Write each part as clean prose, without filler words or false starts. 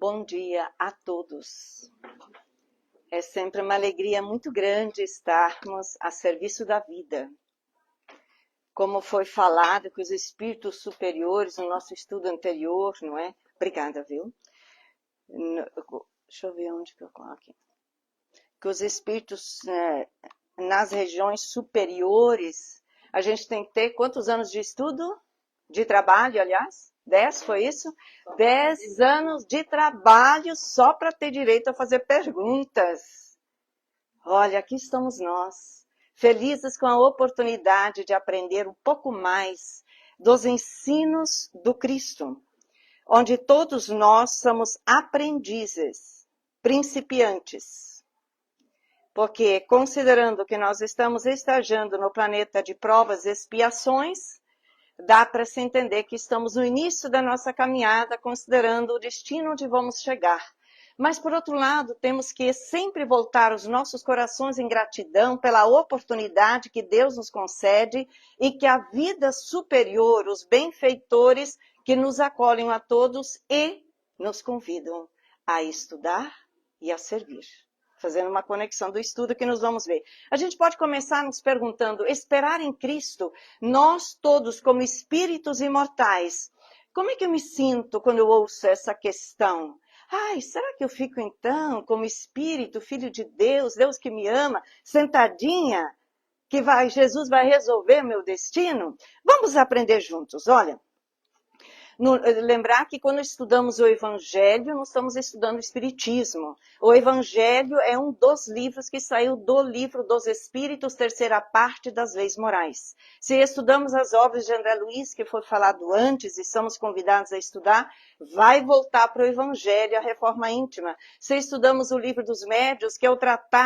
Bom dia a todos. É sempre uma alegria muito grande estarmos a serviço da vida. Como foi falado que os espíritos superiores no nosso estudo anterior, não é? Obrigada, viu? Deixa eu ver onde que eu coloco aqui. Que os espíritos nas regiões superiores, a gente tem que ter quantos anos de estudo? De trabalho, aliás? 10, foi isso? 10 anos de trabalho só para ter direito a fazer perguntas. Olha, aqui estamos nós, felizes com a oportunidade de aprender um pouco mais dos ensinos do Cristo, onde todos nós somos aprendizes, principiantes. Porque, considerando que nós estamos estagiando no planeta de provas e expiações, dá para se entender que estamos no início da nossa caminhada, considerando o destino onde vamos chegar. Mas, por outro lado, temos que sempre voltar os nossos corações em gratidão pela oportunidade que Deus nos concede e que a vida superior, os benfeitores que nos acolhem a todos e nos convidam a estudar e a servir. Fazendo uma conexão do estudo que nós vamos ver. A gente pode começar nos perguntando, esperar em Cristo, nós todos como espíritos imortais, como é que eu me sinto quando eu ouço essa questão? Ai, será que eu fico então como espírito, filho de Deus, Deus que me ama, sentadinha, que Jesus vai resolver meu destino? Vamos aprender juntos, olha. Lembrar que quando estudamos o Evangelho, não estamos estudando o Espiritismo. O Evangelho é um dos livros que saiu do livro dos Espíritos, terceira parte das leis morais. Se estudamos as obras de André Luiz, que foi falado antes e somos convidados a estudar, vai voltar para o Evangelho, a reforma íntima. Se estudamos o livro dos médiuns, que é o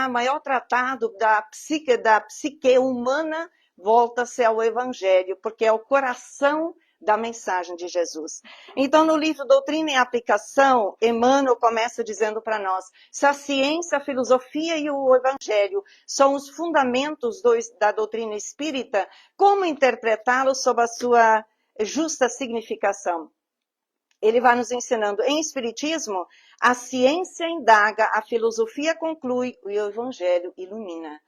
maior tratado da psique humana, volta-se ao Evangelho, porque é o coração da mensagem de Jesus. Então, no livro Doutrina e Aplicação, Emmanuel começa dizendo para nós, se a ciência, a filosofia e o evangelho são os fundamentos da doutrina espírita, como interpretá-los sob a sua justa significação? Ele vai nos ensinando, em espiritismo, a ciência indaga, a filosofia conclui e o evangelho ilumina.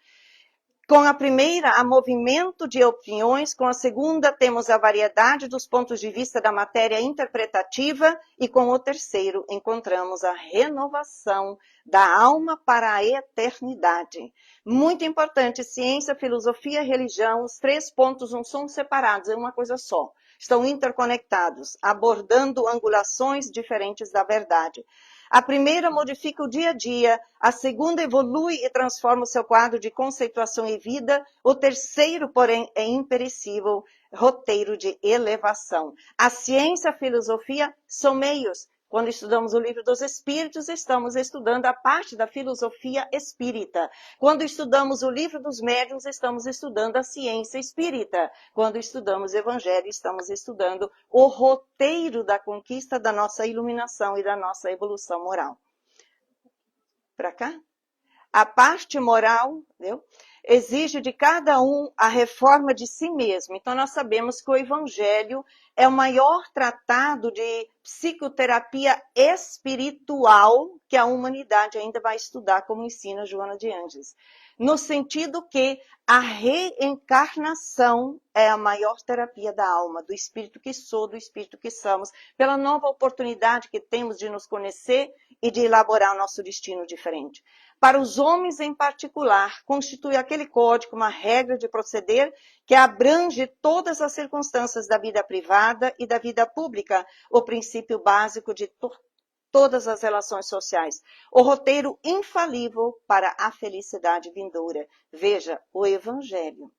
Com a primeira, há movimento de opiniões, com a segunda, temos a variedade dos pontos de vista da matéria interpretativa, e com o terceiro, encontramos a renovação da alma para a eternidade. Muito importante, ciência, filosofia e religião, os 3 pontos não são separados, é uma coisa só. Estão interconectados, abordando angulações diferentes da verdade. A primeira modifica o dia a dia, a segunda evolui e transforma o seu quadro de conceituação e vida, o terceiro, porém, é imperecível, roteiro de elevação. A ciência e a filosofia são meios. Quando estudamos o livro dos Espíritos, estamos estudando a parte da filosofia espírita. Quando estudamos o livro dos médiuns, estamos estudando a ciência espírita. Quando estudamos o Evangelho, estamos estudando o roteiro da conquista da nossa iluminação e da nossa evolução moral. Para cá? A parte moral, entendeu? Exige de cada um a reforma de si mesmo. Então, nós sabemos que o Evangelho é o maior tratado de psicoterapia espiritual que a humanidade ainda vai estudar, como ensina Joana de Ângeles. No sentido que a reencarnação é a maior terapia da alma, do espírito que sou, do espírito que somos, pela nova oportunidade que temos de nos conhecer e de elaborar o nosso destino diferente. Para os homens em particular, constitui aquele código, uma regra de proceder que abrange todas as circunstâncias da vida privada e da vida pública, o princípio básico de todas as relações sociais. O roteiro infalível para a felicidade vindoura. Veja, o Evangelho.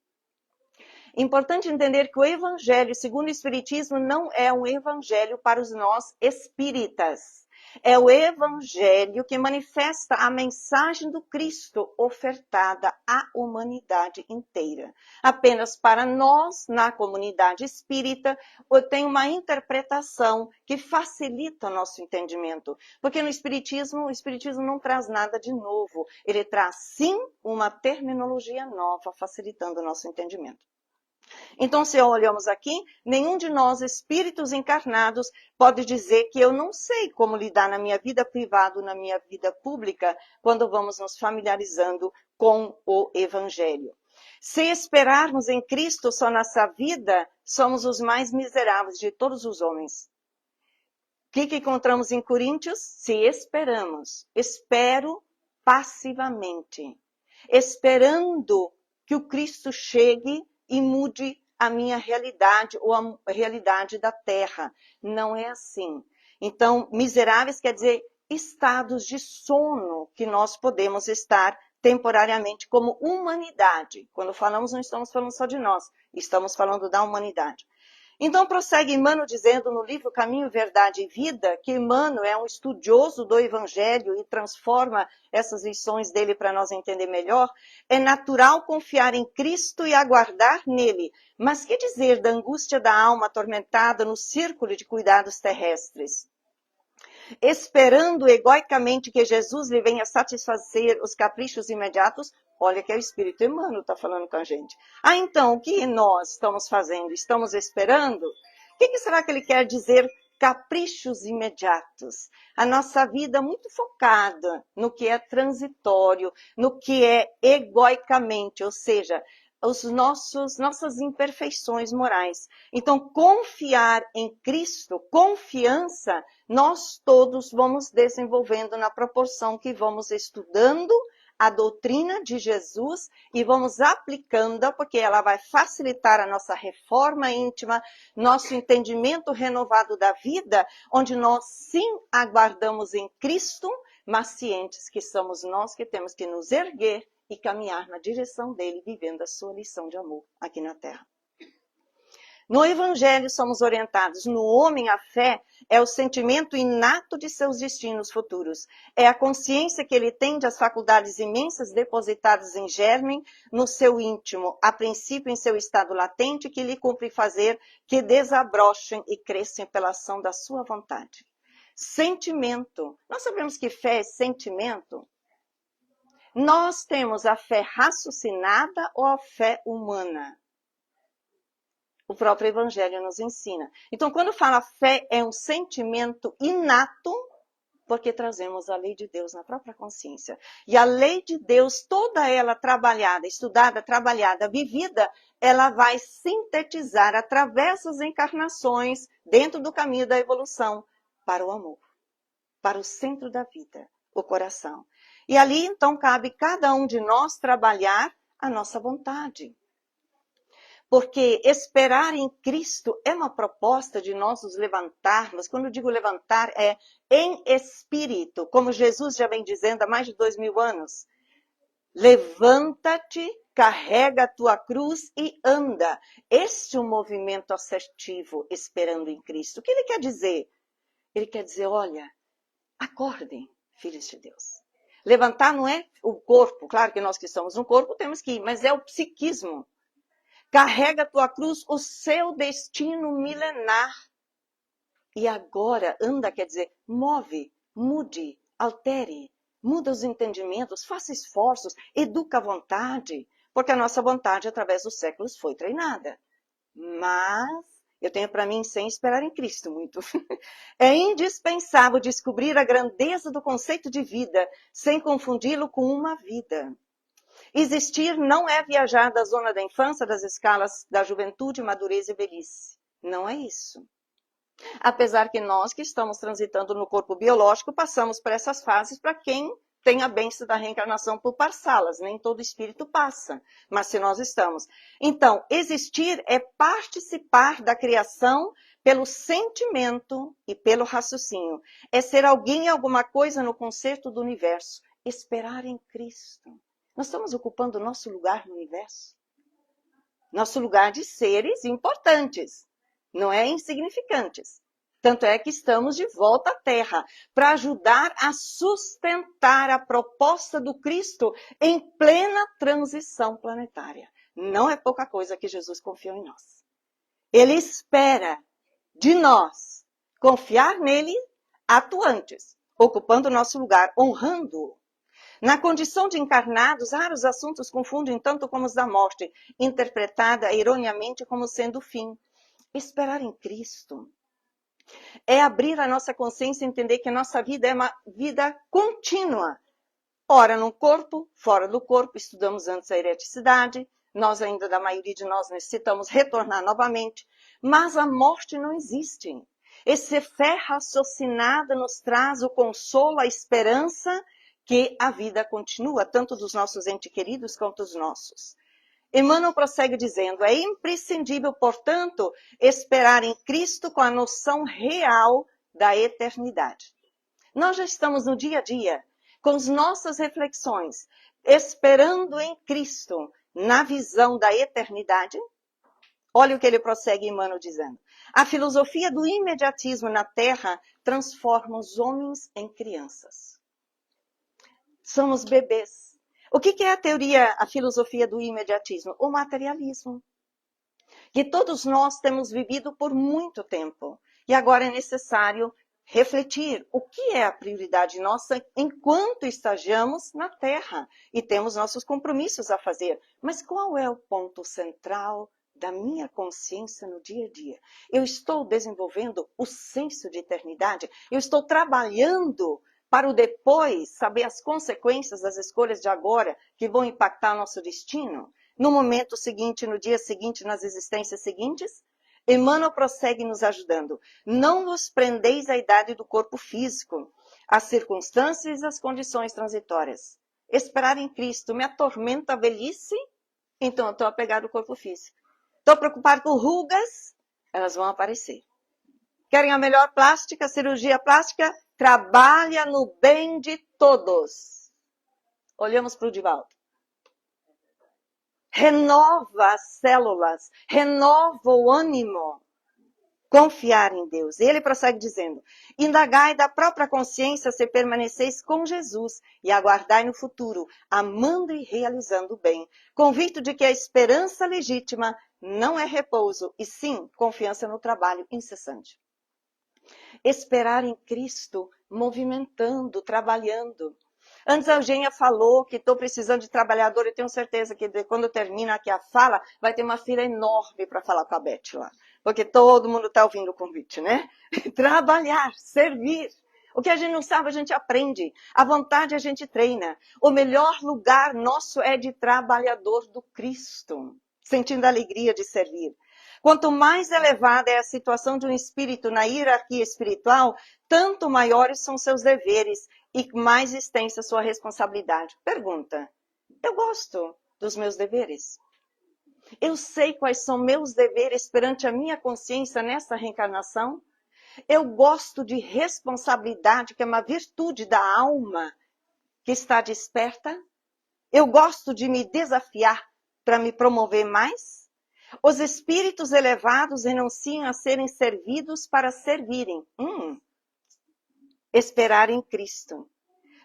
Importante entender que o Evangelho, segundo o Espiritismo, não é um Evangelho para os nós espíritas. É o Evangelho que manifesta a mensagem do Cristo ofertada à humanidade inteira. Apenas para nós, na comunidade espírita, tem uma interpretação que facilita o nosso entendimento. Porque no Espiritismo, o Espiritismo não traz nada de novo. Ele traz, sim, uma terminologia nova, facilitando o nosso entendimento. Então, se olhamos aqui, nenhum de nós, espíritos encarnados, pode dizer que eu não sei como lidar na minha vida privada, na minha vida pública, quando vamos nos familiarizando com o Evangelho. Se esperarmos em Cristo só nessa vida, somos os mais miseráveis de todos os homens. O que encontramos em Coríntios? Se esperamos, espero passivamente, esperando que o Cristo chegue e mude a minha realidade ou a realidade da terra. Não é assim. Então, miseráveis quer dizer estados de sono que nós podemos estar temporariamente como humanidade. Quando falamos, não estamos falando só de nós, estamos falando da humanidade. Então, prossegue Emmanuel dizendo no livro Caminho, Verdade e Vida, que Emmanuel é um estudioso do Evangelho e transforma essas lições dele para nós entender melhor. É natural confiar em Cristo e aguardar nele. Mas que dizer da angústia da alma atormentada no círculo de cuidados terrestres? Esperando egoicamente que Jesus lhe venha satisfazer os caprichos imediatos, olha que é o Espírito Emmanuel está falando com a gente. Então, o que nós estamos fazendo? Estamos esperando? O que será que ele quer dizer caprichos imediatos? A nossa vida muito focada no que é transitório, no que é egoicamente, ou seja, nossas imperfeições morais. Então, confiar em Cristo, confiança, nós todos vamos desenvolvendo na proporção que vamos estudando a doutrina de Jesus e vamos aplicando, porque ela vai facilitar a nossa reforma íntima, nosso entendimento renovado da vida, onde nós sim aguardamos em Cristo, mas cientes que somos nós que temos que nos erguer e caminhar na direção dele, vivendo a sua lição de amor aqui na Terra. No Evangelho somos orientados. No homem, a fé é o sentimento inato de seus destinos futuros. É a consciência que ele tem das faculdades imensas depositadas em germe no seu íntimo, a princípio em seu estado latente, que lhe cumpre fazer que desabrochem e cresçam pela ação da sua vontade. Sentimento. Nós sabemos que fé é sentimento. Nós temos a fé raciocinada ou a fé humana? O próprio Evangelho nos ensina. Então, quando fala fé, é um sentimento inato, porque trazemos a lei de Deus na própria consciência. E a lei de Deus, toda ela trabalhada, estudada, trabalhada, vivida, ela vai sintetizar através das encarnações, dentro do caminho da evolução, para o amor, para o centro da vida, o coração. E ali, então, cabe cada um de nós trabalhar a nossa vontade. Porque esperar em Cristo é uma proposta de nós nos levantarmos. Quando eu digo levantar, é em espírito, como Jesus já vem dizendo há mais de 2000 anos. Levanta-te, carrega a tua cruz e anda. Este é um movimento assertivo, esperando em Cristo. O que ele quer dizer? Ele quer dizer, olha, acordem, filhos de Deus. Levantar não é o corpo, claro que nós que somos um corpo temos que ir, mas é o psiquismo. Carrega a tua cruz, o seu destino milenar. E agora, anda, quer dizer, move, mude, altere, muda os entendimentos, faça esforços, educa a vontade, porque a nossa vontade, através dos séculos, foi treinada. Mas eu tenho para mim, sem esperar em Cristo muito, é indispensável descobrir a grandeza do conceito de vida, sem confundi-lo com uma vida. Existir não é viajar da zona da infância, das escalas da juventude, madureza e velhice. Não é isso. Apesar que nós que estamos transitando no corpo biológico, passamos por essas fases para quem tem a bênção da reencarnação por parcelas. Nem todo espírito passa, mas se nós estamos. Então, existir é participar da criação pelo sentimento e pelo raciocínio. É ser alguém e alguma coisa no concerto do universo. Esperar em Cristo. Nós estamos ocupando o nosso lugar no universo. Nosso lugar de seres importantes, não é insignificantes. Tanto é que estamos de volta à Terra para ajudar a sustentar a proposta do Cristo em plena transição planetária. Não é pouca coisa que Jesus confiou em nós. Ele espera de nós confiar nele atuantes, ocupando o nosso lugar, honrando-o. Na condição de encarnados, raros assuntos confundem tanto como os da morte, interpretada erroneamente como sendo o fim. Esperar em Cristo é abrir a nossa consciência e entender que a nossa vida é uma vida contínua. Ora no corpo, fora do corpo, estudamos antes a ereticidade, nós ainda, da maioria de nós, necessitamos retornar novamente, mas a morte não existe. Esse fé raciocinada nos traz o consolo, a esperança que a vida continua, tanto dos nossos entes queridos quanto dos nossos. Emmanuel prossegue dizendo, é imprescindível, portanto, esperar em Cristo com a noção real da eternidade. Nós já estamos no dia a dia, com as nossas reflexões, esperando em Cristo, na visão da eternidade. Olha o que ele prossegue, Emmanuel, dizendo. A filosofia do imediatismo na Terra transforma os homens em crianças. Somos bebês. O que é a filosofia do imediatismo? O materialismo. Que todos nós temos vivido por muito tempo. E agora é necessário refletir o que é a prioridade nossa enquanto estagiamos na Terra. E temos nossos compromissos a fazer. Mas qual é o ponto central da minha consciência no dia a dia? Eu estou desenvolvendo o senso de eternidade? Eu estou trabalhando para o depois saber as consequências das escolhas de agora que vão impactar nosso destino? No momento seguinte, no dia seguinte, nas existências seguintes? Emmanuel prossegue nos ajudando. Não vos prendeis à idade do corpo físico, às circunstâncias e às condições transitórias. Esperar em Cristo me atormenta a velhice? Então eu estou apegado ao corpo físico. Estou preocupado com rugas? Elas vão aparecer. Querem a melhor plástica, cirurgia plástica? Trabalha no bem de todos. Olhamos para o Divaldo. Renova as células, renova o ânimo. Confiar em Deus. Ele prossegue dizendo, indagai da própria consciência se permaneceis com Jesus e aguardai no futuro, amando e realizando o bem, convicto de que a esperança legítima não é repouso, e sim confiança no trabalho incessante. Esperar em Cristo, movimentando, trabalhando. Antes a Eugênia falou que estou precisando de trabalhador, e tenho certeza que quando termina aqui a fala, vai ter uma fila enorme para falar com a Beth lá. Porque todo mundo está ouvindo o convite, né? Trabalhar, servir. O que a gente não sabe, a gente aprende. A vontade a gente treina. O melhor lugar nosso é de trabalhador do Cristo, sentindo a alegria de servir. Quanto mais elevada é a situação de um espírito na hierarquia espiritual, tanto maiores são seus deveres e mais extensa sua responsabilidade. Pergunta, eu gosto dos meus deveres? Eu sei quais são meus deveres perante a minha consciência nessa reencarnação? Eu gosto de responsabilidade, que é uma virtude da alma que está desperta? Eu gosto de me desafiar para me promover mais? Os espíritos elevados renunciam a serem servidos para servirem. Esperar em Cristo.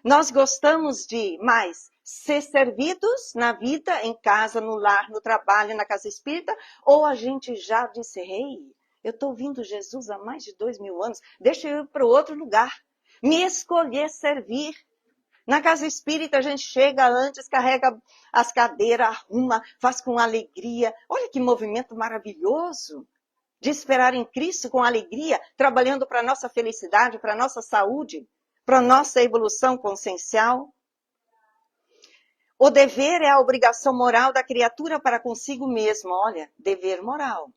Nós gostamos de mais ser servidos na vida, em casa, no lar, no trabalho, na casa espírita, ou a gente já disse, eu estou ouvindo Jesus há mais de 2000 anos, deixa eu ir para outro lugar, me escolher servir. Na casa espírita a gente chega antes, carrega as cadeiras, arruma, faz com alegria. Olha que movimento maravilhoso de esperar em Cristo com alegria, trabalhando para a nossa felicidade, para a nossa saúde, para a nossa evolução consciencial. O dever é a obrigação moral da criatura para consigo mesmo. Olha, dever moral.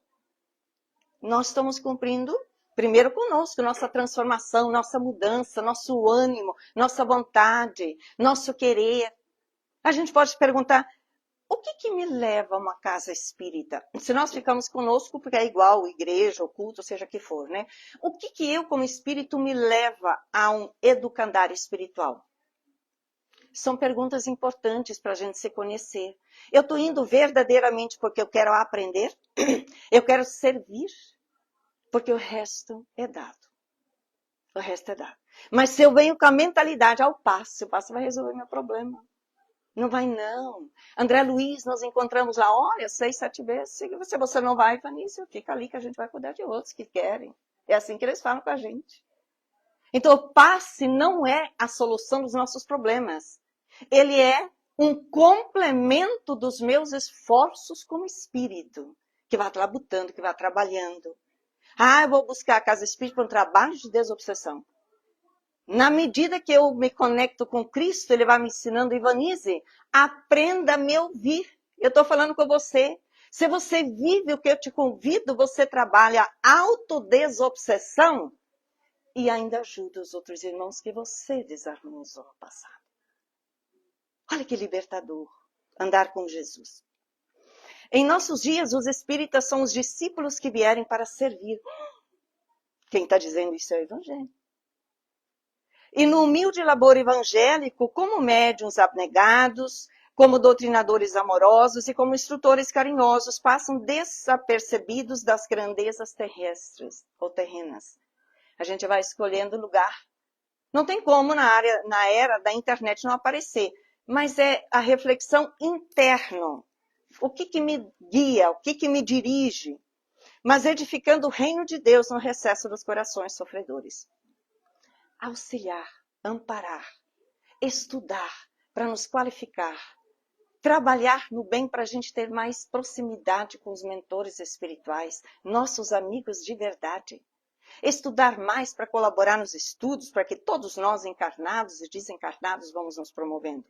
Nós estamos cumprindo primeiro conosco, nossa transformação, nossa mudança, nosso ânimo, nossa vontade, nosso querer. A gente pode perguntar, o que me leva a uma casa espírita? Se nós ficamos conosco, porque é igual, igreja, ou culto, seja que for, né? O que eu, como espírito, me leva a um educandário espiritual? São perguntas importantes para a gente se conhecer. Eu estou indo verdadeiramente porque eu quero aprender? Eu quero servir? Porque o resto é dado. O resto é dado. Mas se eu venho com a mentalidade ao passe, o passe vai resolver meu problema. Não vai, não. André Luiz, nós encontramos lá, olha, 6, 7 vezes. Se você não vai, Fanícia, fica ali que a gente vai cuidar de outros que querem. É assim que eles falam com a gente. Então, o passe não é a solução dos nossos problemas. Ele é um complemento dos meus esforços como espírito, que vai labutando, que vai trabalhando. Eu vou buscar a casa espírita para um trabalho de desobsessão. Na medida que eu me conecto com Cristo, Ele vai me ensinando, Ivanise, aprenda a me ouvir. Eu estou falando com você. Se você vive o que eu te convido, você trabalha autodesobsessão e ainda ajuda os outros irmãos que você desarmonizou no passado. Olha que libertador, andar com Jesus. Em nossos dias, os espíritas são os discípulos que vierem para servir. Quem está dizendo isso é o Evangelho. E no humilde labor evangélico, como médiuns abnegados, como doutrinadores amorosos e como instrutores carinhosos, passam desapercebidos das grandezas terrestres ou terrenas. A gente vai escolhendo lugar. Não tem como na era da internet não aparecer, mas é a reflexão interna. O que me guia, o que me dirige, mas edificando o reino de Deus no recesso dos corações sofredores. Auxiliar, amparar, estudar para nos qualificar, trabalhar no bem para a gente ter mais proximidade com os mentores espirituais, nossos amigos de verdade. Estudar mais para colaborar nos estudos, para que todos nós encarnados e desencarnados vamos nos promovendo.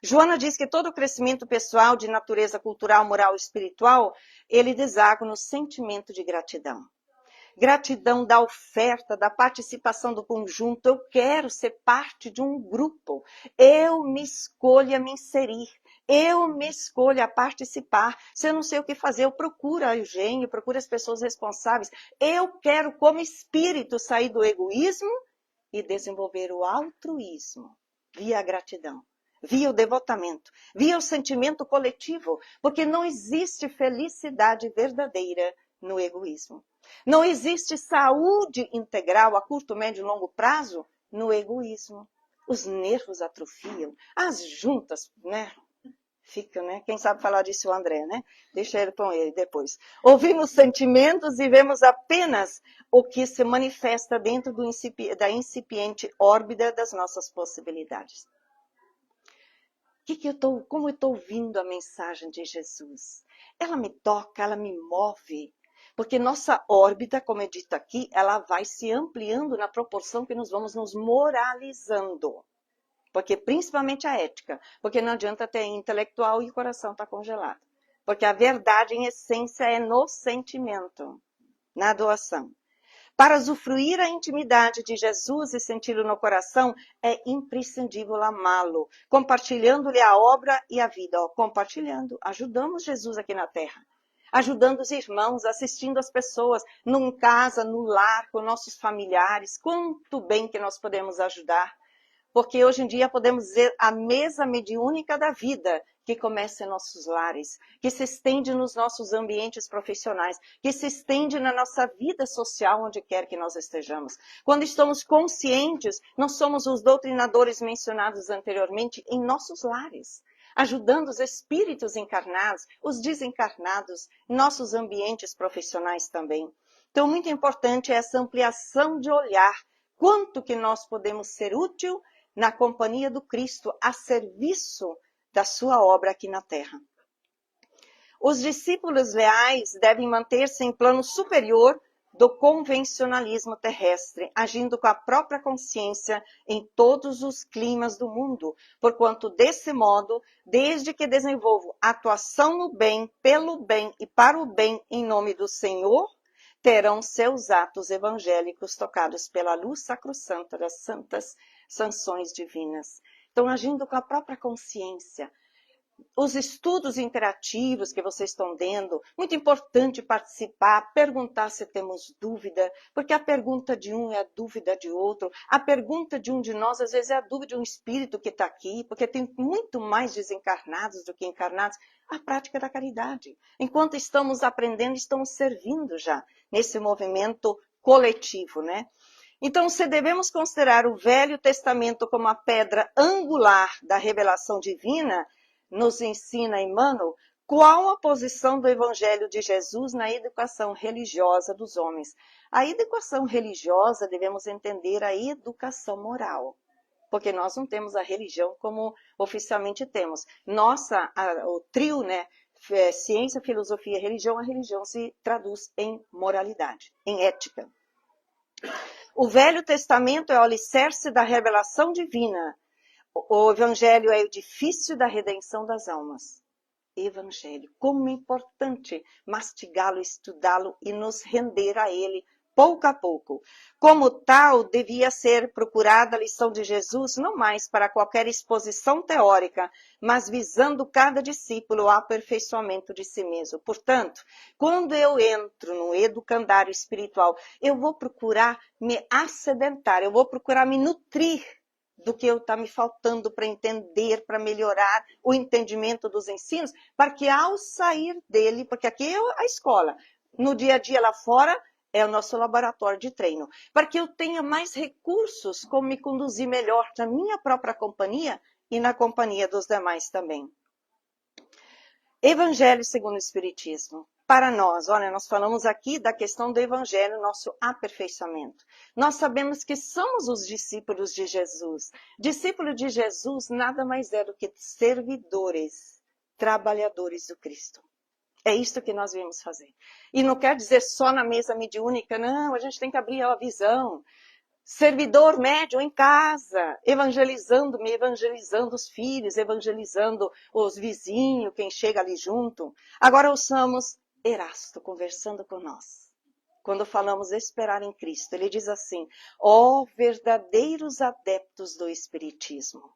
Joana diz que todo o crescimento pessoal de natureza cultural, moral e espiritual, ele deságua no sentimento de gratidão. Gratidão da oferta, da participação do conjunto. Eu quero ser parte de um grupo. Eu me escolho a me inserir. Eu me escolho a participar. Se eu não sei o que fazer, eu procuro a Eugênio, procuro as pessoas responsáveis. Eu quero, como espírito, sair do egoísmo e desenvolver o altruísmo via a gratidão, via o devotamento, via o sentimento coletivo, porque não existe felicidade verdadeira no egoísmo. Não existe saúde integral a curto, médio e longo prazo no egoísmo. Os nervos atrofiam, as juntas, né? Fica, né? Quem sabe falar disso é o André, né? Deixa ele com ele depois. Ouvimos sentimentos e vemos apenas o que se manifesta dentro da incipiente órbita das nossas possibilidades. Como eu estou ouvindo a mensagem de Jesus? Ela me toca, ela me move. Porque nossa órbita, como é dito aqui, ela vai se ampliando na proporção que nós vamos nos moralizando. Porque principalmente a ética. Porque não adianta ter intelectual e o coração está congelado. Porque a verdade, em essência, é no sentimento, na doação. Para usufruir a intimidade de Jesus e senti-lo no coração, é imprescindível amá-lo, compartilhando-lhe a obra e a vida. Compartilhando, ajudamos Jesus aqui na Terra. Ajudando os irmãos, assistindo as pessoas, em casa, no lar, com nossos familiares. Quanto bem que nós podemos ajudar. Porque hoje em dia podemos dizer a mesa mediúnica da vida, que começa em nossos lares, que se estende nos nossos ambientes profissionais, que se estende na nossa vida social, onde quer que nós estejamos. Quando estamos conscientes, nós somos os doutrinadores mencionados anteriormente em nossos lares, ajudando os espíritos encarnados, os desencarnados, nossos ambientes profissionais também. Então, muito importante é essa ampliação de olhar, quanto que nós podemos ser útil na companhia do Cristo, a serviço da sua obra aqui na Terra. Os discípulos leais devem manter-se em plano superior do convencionalismo terrestre, agindo com a própria consciência em todos os climas do mundo, porquanto desse modo, desde que desenvolvo atuação no bem, pelo bem e para o bem em nome do Senhor, terão seus atos evangélicos tocados pela luz sacrossanta das santas sanções divinas. Então, agindo com a própria consciência. Os estudos interativos que vocês estão dando, muito importante participar, perguntar se temos dúvida, porque a pergunta de um é a dúvida de outro, a pergunta de um de nós, às vezes, é a dúvida de um espírito que está aqui, porque tem muito mais desencarnados do que encarnados. A prática da caridade. Enquanto estamos aprendendo, estamos servindo já nesse movimento coletivo, né? Então, se devemos considerar o Velho Testamento como a pedra angular da revelação divina, nos ensina Emmanuel, qual a posição do Evangelho de Jesus na educação religiosa dos homens. A educação religiosa, devemos entender a educação moral. porque nós não temos a religião como oficialmente temos. O trio, né, ciência, filosofia e religião, a religião se traduz em moralidade, em ética. O Velho Testamento é o alicerce da revelação divina. O Evangelho é o edifício da redenção das almas. Evangelho, como é importante mastigá-lo, estudá-lo e nos render a ele pouco a pouco. Como tal, devia ser procurada a lição de Jesus, não mais para qualquer exposição teórica, mas visando cada discípulo ao aperfeiçoamento de si mesmo. Portanto, quando eu entro no educandário espiritual, eu vou procurar me assedentar, eu vou procurar me nutrir do que está me faltando para entender, para melhorar o entendimento dos ensinos, para que ao sair dele, porque aqui é a escola, no dia a dia lá fora, é o nosso laboratório de treino, para que eu tenha mais recursos como me conduzir melhor na minha própria companhia e na companhia dos demais também. Evangelho segundo o Espiritismo. Para nós, olha, nós falamos aqui da questão do Evangelho, nosso aperfeiçoamento. Nós sabemos que somos os discípulos de Jesus. Discípulo de Jesus nada mais é do que servidores, trabalhadores do Cristo. É isto que nós viemos fazer. E não quer dizer só na mesa mediúnica, não, a gente tem que abrir a visão. Servidor médium em casa, evangelizando os filhos, evangelizando os vizinhos, quem chega ali junto. Agora ouçamos Erasto conversando com nós. Quando falamos esperar em Cristo, ele diz assim: ó verdadeiros adeptos do Espiritismo,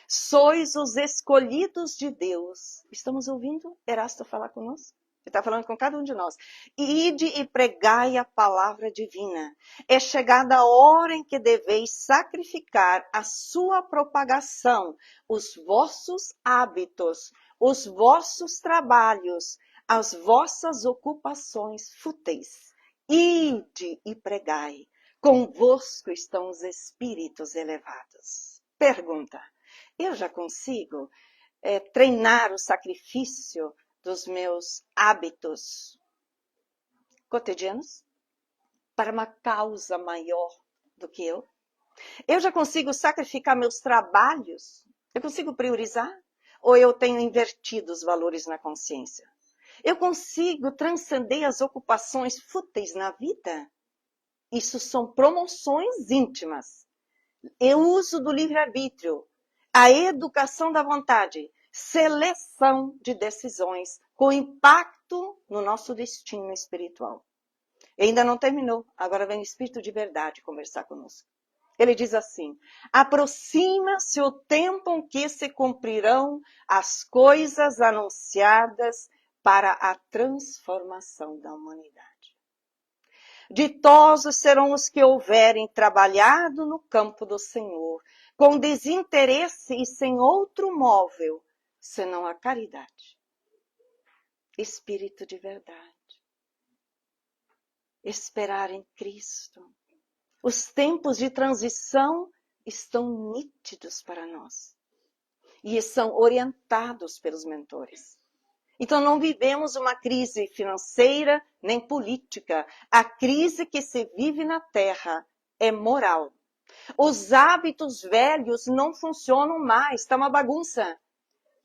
sois os escolhidos de Deus. Estamos ouvindo Erasto falar conosco? Ele está falando com cada um de nós. Ide e pregai a palavra divina. É chegada a hora em que deveis sacrificar a sua propagação, os vossos hábitos, os vossos trabalhos, as vossas ocupações fúteis. Ide e pregai. Convosco estão os espíritos elevados. Pergunta: eu já consigo treinar o sacrifício dos meus hábitos cotidianos para uma causa maior do que eu? Eu já consigo sacrificar meus trabalhos? Eu consigo priorizar? Ou eu tenho invertido os valores na consciência? Eu consigo transcender as ocupações fúteis na vida? Isso são promoções íntimas. Eu uso do livre-arbítrio, a educação da vontade, seleção de decisões com impacto no nosso destino espiritual. E ainda não terminou, agora vem o Espírito de Verdade conversar conosco. Ele diz assim: aproxima-se o tempo em que se cumprirão as coisas anunciadas para a transformação da humanidade. Ditosos serão os que houverem trabalhado no campo do Senhor, com desinteresse e sem outro móvel, senão a caridade. Espírito de verdade. Esperar em Cristo. Os tempos de transição estão nítidos para nós. E são orientados pelos mentores. Então não vivemos uma crise financeira nem política. A crise que se vive na Terra é moral. Os hábitos velhos não funcionam mais, está uma bagunça.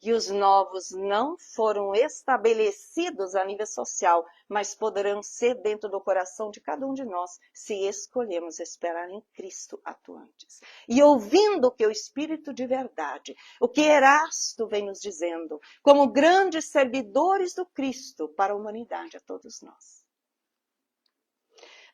E os novos não foram estabelecidos a nível social, mas poderão ser dentro do coração de cada um de nós, se escolhermos esperar em Cristo atuantes. E ouvindo o que o Espírito de Verdade, o que Erasto vem nos dizendo, como grandes servidores do Cristo para a humanidade, a todos nós.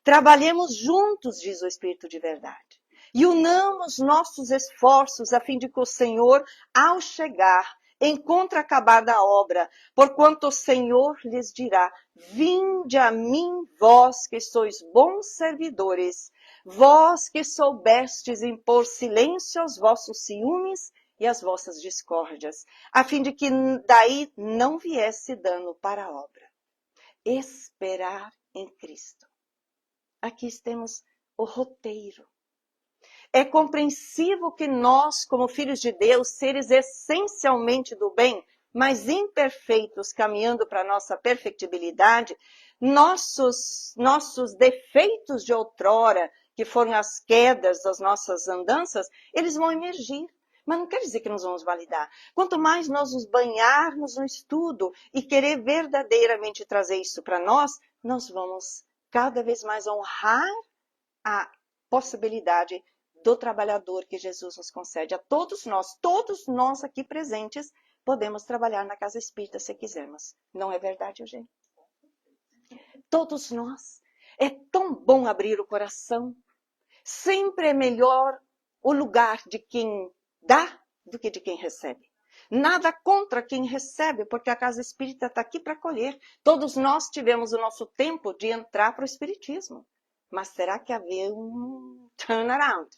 Trabalhemos juntos, diz o Espírito de Verdade, e unamos nossos esforços a fim de que o Senhor, ao chegar, encontre acabada a obra, porquanto o Senhor lhes dirá: vinde a mim, vós que sois bons servidores, vós que soubestes impor silêncio aos vossos ciúmes e às vossas discórdias, a fim de que daí não viesse dano para a obra. Esperar em Cristo. Aqui temos o roteiro. É compreensível que nós, como filhos de Deus, seres essencialmente do bem, mas imperfeitos, caminhando para a nossa perfectibilidade, nossos defeitos de outrora, que foram as quedas das nossas andanças, eles vão emergir. Mas não quer dizer que nós vamos validar. Quanto mais nós nos banharmos no estudo e querer verdadeiramente trazer isso para nós vamos cada vez mais honrar a possibilidade do trabalhador que Jesus nos concede. A todos nós aqui presentes, podemos trabalhar na casa espírita se quisermos. Não é verdade, Eugênio? Todos nós. É tão bom abrir o coração. Sempre é melhor o lugar de quem dá do que de quem recebe. Nada contra quem recebe, porque a casa espírita está aqui para acolher. Todos nós tivemos o nosso tempo de entrar para o espiritismo. Mas terá que haver um turnaround.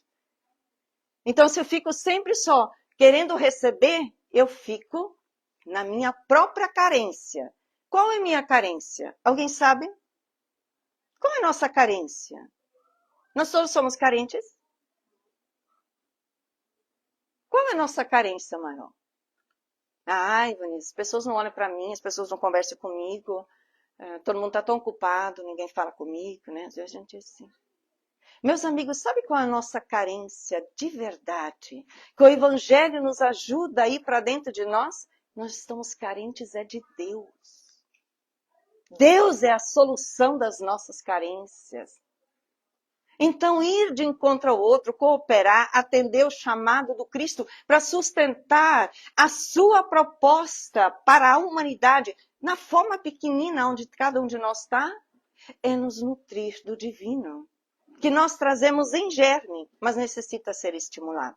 Então, se eu fico sempre só querendo receber, eu fico na minha própria carência. Qual é a minha carência? Alguém sabe? Qual é a nossa carência? Nós todos somos carentes? Qual é a nossa carência, Manuel? Ai, Vanessa, as pessoas não olham para mim, as pessoas não conversam comigo, todo mundo está tão ocupado, ninguém fala comigo, né? Às vezes a gente diz assim. Meus amigos, sabe qual é a nossa carência de verdade? Que o Evangelho nos ajuda a ir para dentro de nós? Nós estamos carentes de Deus. Deus é a solução das nossas carências. Então, ir de encontro ao outro, cooperar, atender o chamado do Cristo para sustentar a sua proposta para a humanidade, na forma pequenina onde cada um de nós está, é nos nutrir do divino, que nós trazemos em germe, mas necessita ser estimulado.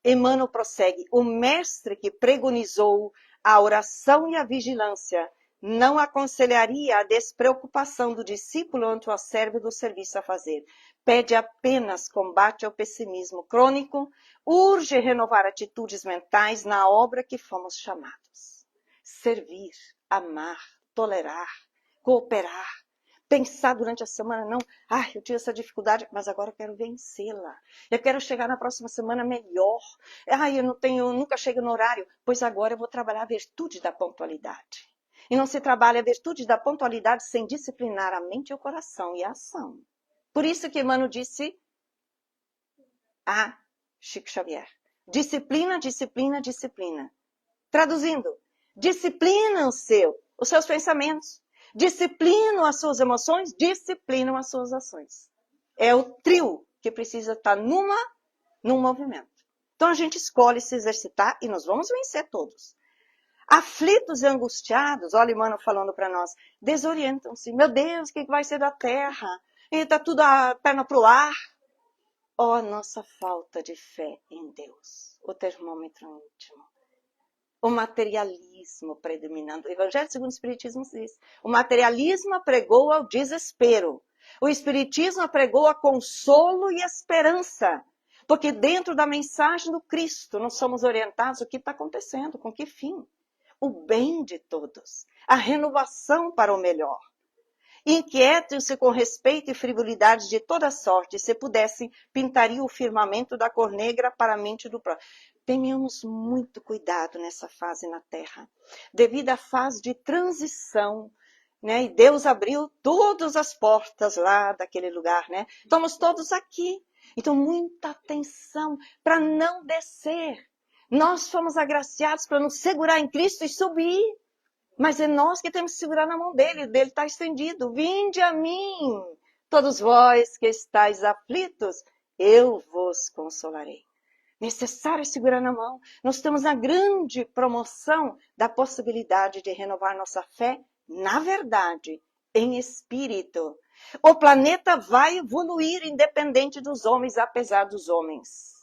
Emmanuel prossegue, o mestre que pregonizou a oração e a vigilância não aconselharia a despreocupação do discípulo ante o asservio do serviço a fazer. Pede apenas combate ao pessimismo crônico, urge renovar atitudes mentais na obra que fomos chamados. Servir, amar, tolerar, cooperar, pensar durante a semana, não, eu tive essa dificuldade, mas agora eu quero vencê-la. Eu quero chegar na próxima semana melhor. Eu nunca chego no horário, pois agora eu vou trabalhar a virtude da pontualidade. E não se trabalha a virtude da pontualidade sem disciplinar a mente, o coração e a ação. Por isso que Emmanuel disse a Chico Xavier. Disciplina, disciplina, disciplina. Traduzindo, disciplinam os seus pensamentos. Disciplinam as suas emoções, disciplinam as suas ações. É o trio que precisa estar num movimento. Então a gente escolhe se exercitar e nós vamos vencer todos. Aflitos e angustiados, olha Emmanuel falando para nós, desorientam-se. Meu Deus, o que vai ser da terra? Está tudo a perna para o ar. Nossa falta de fé em Deus. O termômetro íntimo. O materialismo predominando. O Evangelho segundo o Espiritismo diz. O materialismo apregou ao desespero. O Espiritismo apregou a consolo e esperança. Porque dentro da mensagem do Cristo, nós somos orientados o que está acontecendo, com que fim. O bem de todos, a renovação para o melhor. Inquietem-se com respeito e frivolidade de toda sorte, se pudessem, pintariam o firmamento da cor negra para a mente do próximo. Tenhamos muito cuidado nessa fase na Terra, devido à fase de transição, né? E Deus abriu todas as portas lá daquele lugar, né? Estamos todos aqui, então muita atenção para não descer. Nós fomos agraciados para nos segurar em Cristo e subir. Mas é nós que temos que segurar na mão dele está estendido. Vinde a mim, todos vós que estáis aflitos, eu vos consolarei. Necessário segurar na mão. Nós temos a grande promoção da possibilidade de renovar nossa fé, na verdade, em espírito. O planeta vai evoluir independente dos homens, apesar dos homens.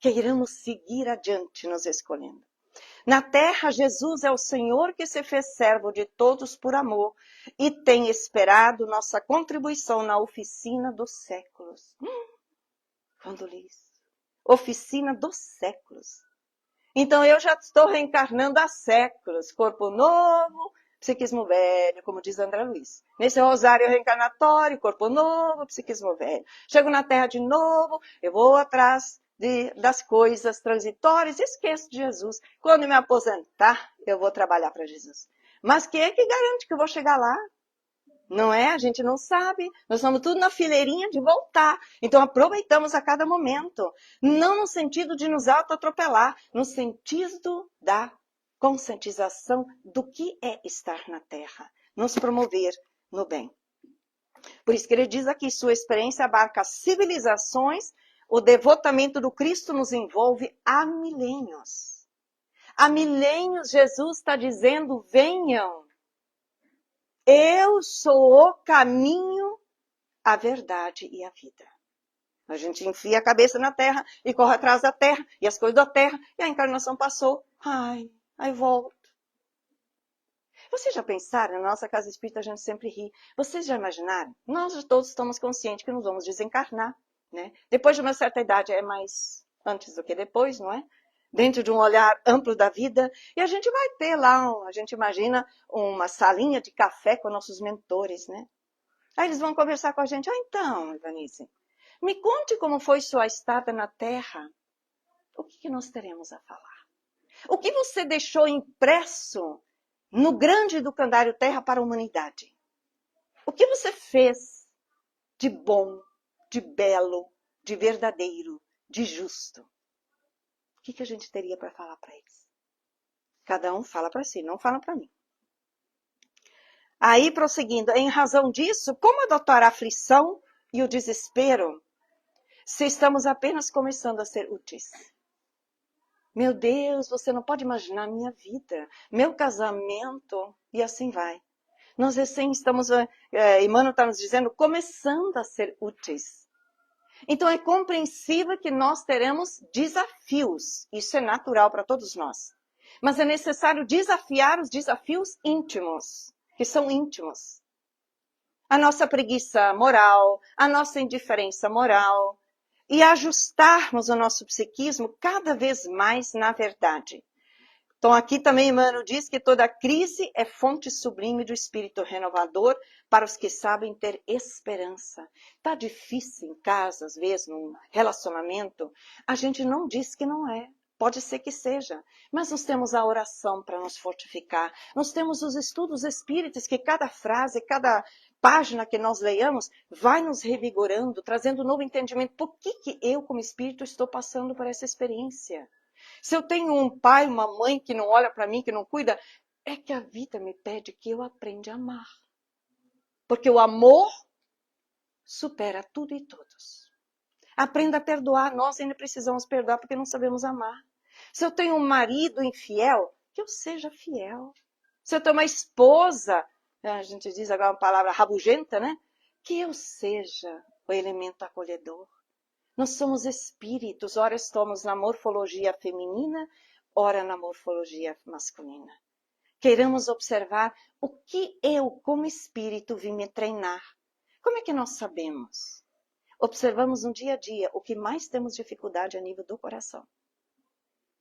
Queiramos seguir adiante nos escolhendo. Na terra, Jesus é o Senhor que se fez servo de todos por amor e tem esperado nossa contribuição na oficina dos séculos. Quando li isso? Oficina dos séculos. Então eu já estou reencarnando há séculos. Corpo novo, psiquismo velho, como diz André Luiz. Nesse rosário reencarnatório, corpo novo, psiquismo velho. Chego na terra de novo, eu vou atrás das coisas transitórias, esqueço de Jesus. Quando me aposentar, eu vou trabalhar para Jesus. Mas quem é que garante que eu vou chegar lá? Não é? A gente não sabe. Nós estamos tudo na fileirinha de voltar. Então aproveitamos a cada momento. Não no sentido de nos auto-atropelar, no sentido da conscientização do que é estar na Terra. Nos promover no bem. Por isso que ele diz aqui, sua experiência abarca civilizações, o devotamento do Cristo nos envolve há milênios. Há milênios Jesus está dizendo, venham. Eu sou o caminho, a verdade e a vida. A gente enfia a cabeça na terra e corre atrás da terra e as coisas da terra e a encarnação passou. Aí volta. Vocês já pensaram, na nossa casa espírita a gente sempre ri. Vocês já imaginaram? Nós todos estamos conscientes que nos vamos desencarnar, né? Depois de uma certa idade, é mais antes do que depois, não é? Dentro de um olhar amplo da vida, e a gente vai ter lá, a gente imagina uma salinha de café com nossos mentores, né? Aí eles vão conversar com a gente, então, Ivanice, me conte como foi sua estada na Terra. O que nós teremos a falar? O que você deixou impresso no grande educandário Terra para a humanidade? O que você fez de bom, de belo, de verdadeiro, de justo? O que a gente teria para falar para eles? Cada um fala para si, não fala para mim. Aí, prosseguindo, em razão disso, como adotar a aflição e o desespero se estamos apenas começando a ser úteis? Meu Deus, você não pode imaginar a minha vida, meu casamento, e assim vai. Nós recém estamos, Emmanuel está nos dizendo, começando a ser úteis. Então é compreensível que nós teremos desafios. Isso é natural para todos nós. Mas é necessário desafiar os desafios íntimos, que são íntimos. A nossa preguiça moral, a nossa indiferença moral, e ajustarmos o nosso psiquismo cada vez mais na verdade. Então aqui também Emmanuel diz que toda crise é fonte sublime do espírito renovador para os que sabem ter esperança. Está difícil em casa, às vezes, num relacionamento, a gente não diz que não é. Pode ser que seja, mas nós temos a oração para nos fortificar. Nós temos os estudos espíritas que cada frase, cada página que nós leiamos vai nos revigorando, trazendo um novo entendimento. Por que eu, como espírito, estou passando por essa experiência? Se eu tenho um pai, uma mãe que não olha para mim, que não cuida, é que a vida me pede que eu aprenda a amar. Porque o amor supera tudo e todos. Aprenda a perdoar. Nós ainda precisamos perdoar porque não sabemos amar. Se eu tenho um marido infiel, que eu seja fiel. Se eu tenho uma esposa, a gente diz agora uma palavra rabugenta, né? Que eu seja o elemento acolhedor. Nós somos espíritos, ora estamos na morfologia feminina, ora na morfologia masculina. Queiramos observar o que eu, como espírito, vim me treinar. Como é que nós sabemos? Observamos no dia a dia o que mais temos dificuldade a nível do coração.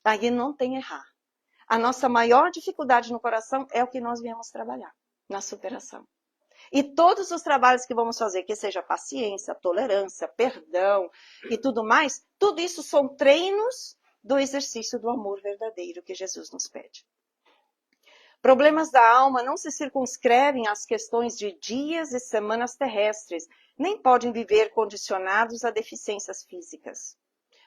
Aí não tem errar. A nossa maior dificuldade no coração é o que nós viemos trabalhar, na superação. E todos os trabalhos que vamos fazer, que seja paciência, tolerância, perdão e tudo mais, tudo isso são treinos do exercício do amor verdadeiro que Jesus nos pede. Problemas da alma não se circunscrevem às questões de dias e semanas terrestres, nem podem viver condicionados a deficiências físicas.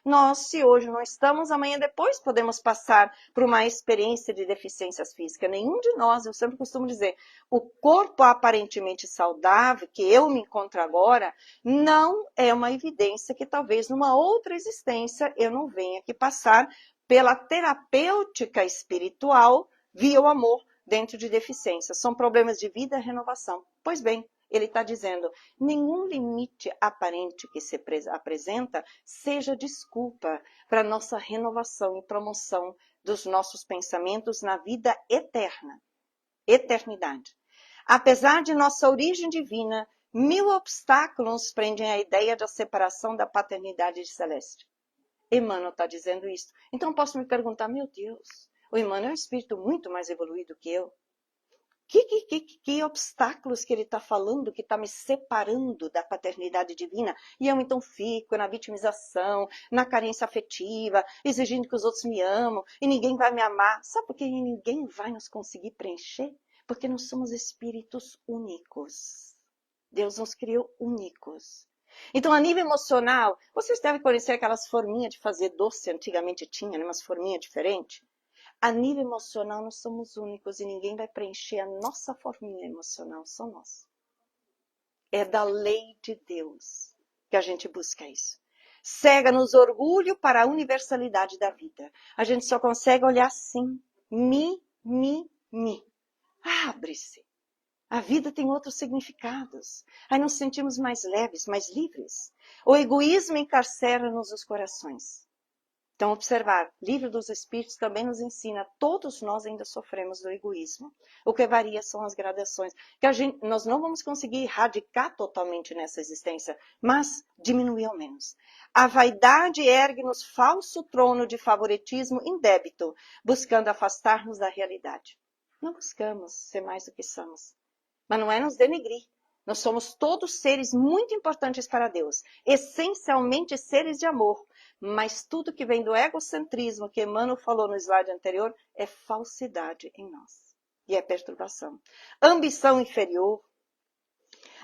Nós, se hoje não estamos, amanhã depois podemos passar por uma experiência de deficiências físicas. Nenhum de nós, eu sempre costumo dizer, o corpo aparentemente saudável, que eu me encontro agora, não é uma evidência que talvez numa outra existência eu não venha que passar pela terapêutica espiritual via o amor dentro de deficiências. São problemas de vida e renovação. Pois bem, ele está dizendo, nenhum limite aparente que se apresenta seja desculpa para nossa renovação e promoção dos nossos pensamentos na vida eterna, eternidade. Apesar de nossa origem divina, 1000 obstáculos prendem a ideia da separação da paternidade celeste. Emmanuel está dizendo isso. Então posso me perguntar, meu Deus, o Emmanuel é um espírito muito mais evoluído que eu. Que obstáculos que ele está falando, que está me separando da paternidade divina, e eu então fico na vitimização, na carência afetiva, exigindo que os outros me amam, e ninguém vai me amar. Sabe por que ninguém vai nos conseguir preencher? Porque nós somos espíritos únicos. Deus nos criou únicos. Então, a nível emocional, vocês devem conhecer aquelas forminhas de fazer doce, antigamente tinha, né? Umas forminhas diferentes. A nível emocional, nós somos únicos e ninguém vai preencher a nossa forminha emocional, só nós. É da lei de Deus que a gente busca isso. Cega-nos orgulho para a universalidade da vida. A gente só consegue olhar assim, me. Abre-se. A vida tem outros significados. Aí nos sentimos mais leves, mais livres. O egoísmo encarcera-nos os corações. Então, observar, livro dos Espíritos também nos ensina, todos nós ainda sofremos do egoísmo. O que varia são as gradações. Nós não vamos conseguir erradicar totalmente nessa existência, mas diminuir ao menos. A vaidade ergue-nos falso trono de favoritismo indébito, buscando afastar-nos da realidade. Não buscamos ser mais do que somos, mas não é nos denegrir. Nós somos todos seres muito importantes para Deus, essencialmente seres de amor. Mas tudo que vem do egocentrismo, que Emmanuel falou no slide anterior, é falsidade em nós. E é perturbação. Ambição inferior,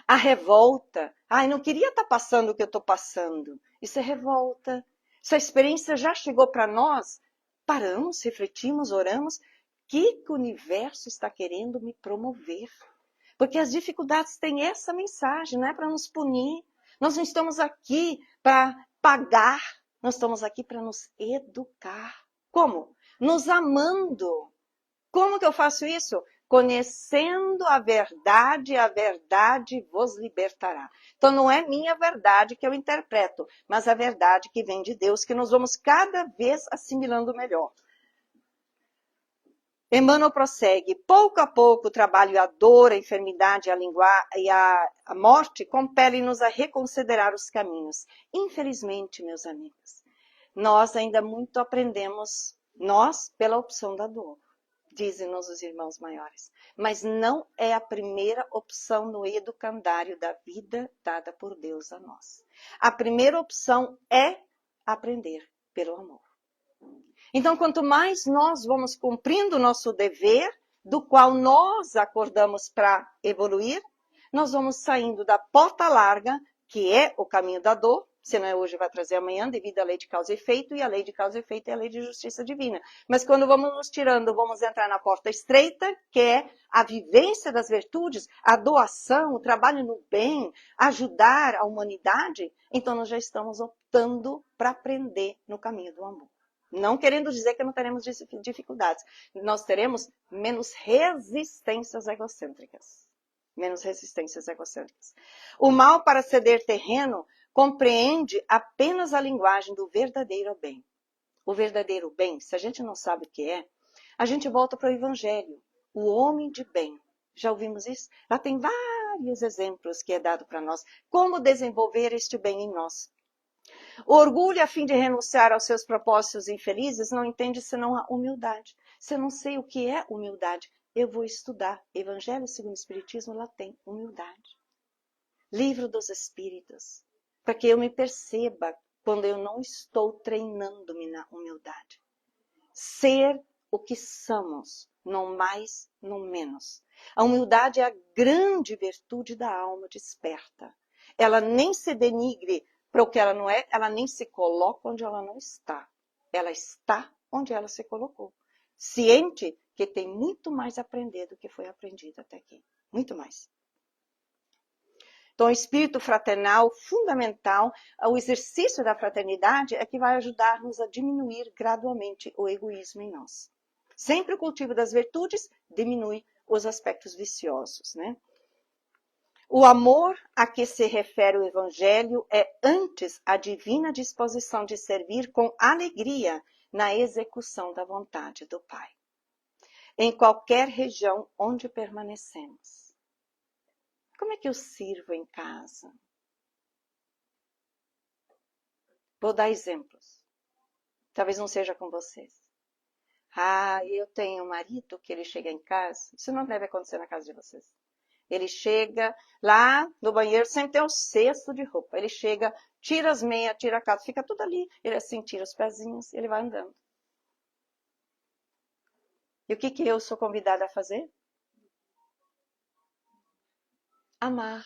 a revolta. Ai, não queria estar passando o que eu estou passando. Isso é revolta. Se a experiência já chegou para nós, paramos, refletimos, oramos. O que o universo está querendo me promover? Porque as dificuldades têm essa mensagem, não é para nos punir. Nós não estamos aqui para pagar, nós estamos aqui para nos educar. Como? Nos amando. Como que eu faço isso? Conhecendo a verdade vos libertará. Então não é minha verdade que eu interpreto, mas a verdade que vem de Deus, que nós vamos cada vez assimilando melhor. Emmanuel prossegue, pouco a pouco o trabalho e a dor, a enfermidade e a morte compelem-nos a reconsiderar os caminhos. Infelizmente, meus amigos, nós ainda muito aprendemos, nós pela opção da dor, dizem-nos os irmãos maiores. Mas não é a primeira opção no educandário da vida dada por Deus a nós. A primeira opção é aprender pelo amor. Então, quanto mais nós vamos cumprindo o nosso dever, do qual nós acordamos para evoluir, nós vamos saindo da porta larga, que é o caminho da dor, se não é hoje, vai trazer amanhã, devido à lei de causa e efeito, e a lei de causa e efeito é a lei de justiça divina. Mas quando vamos nos tirando, vamos entrar na porta estreita, que é a vivência das virtudes, a doação, o trabalho no bem, ajudar a humanidade, então nós já estamos optando para aprender no caminho do amor. Não querendo dizer que não teremos dificuldades. Nós teremos menos resistências egocêntricas. Menos resistências egocêntricas. O mal, para ceder terreno, compreende apenas a linguagem do verdadeiro bem. O verdadeiro bem, se a gente não sabe o que é, a gente volta para o Evangelho. O homem de bem. Já ouvimos isso? Lá tem vários exemplos que é dado para nós. Como desenvolver este bem em nós. O orgulho, a fim de renunciar aos seus propósitos infelizes, não entende senão a humildade. Se eu não sei o que é humildade, eu vou estudar. Evangelho segundo o Espiritismo, lá tem humildade. Livro dos Espíritos, para que eu me perceba quando eu não estou treinando-me na humildade. Ser o que somos, não mais, não menos. A humildade é a grande virtude da alma desperta. Ela nem se denigre para o que ela não é, ela nem se coloca onde ela não está. Ela está onde ela se colocou. Ciente que tem muito mais a aprender do que foi aprendido até aqui. Muito mais. Então, o espírito fraternal, fundamental, o exercício da fraternidade é que vai ajudar-nos a diminuir gradualmente o egoísmo em nós. Sempre o cultivo das virtudes diminui os aspectos viciosos, né? O amor a que se refere o Evangelho é antes a divina disposição de servir com alegria na execução da vontade do Pai, em qualquer região onde permanecemos. Como é que eu sirvo em casa? Vou dar exemplos. Talvez não seja com vocês. Eu tenho um marido que ele chega em casa. Isso não deve acontecer na casa de vocês. Ele chega lá no banheiro, sempre tem um cesto de roupa. Ele chega, tira as meias, tira a calça, fica tudo ali. Ele assim, tira os pezinhos, ele vai andando. E o que eu sou convidada a fazer? Amar.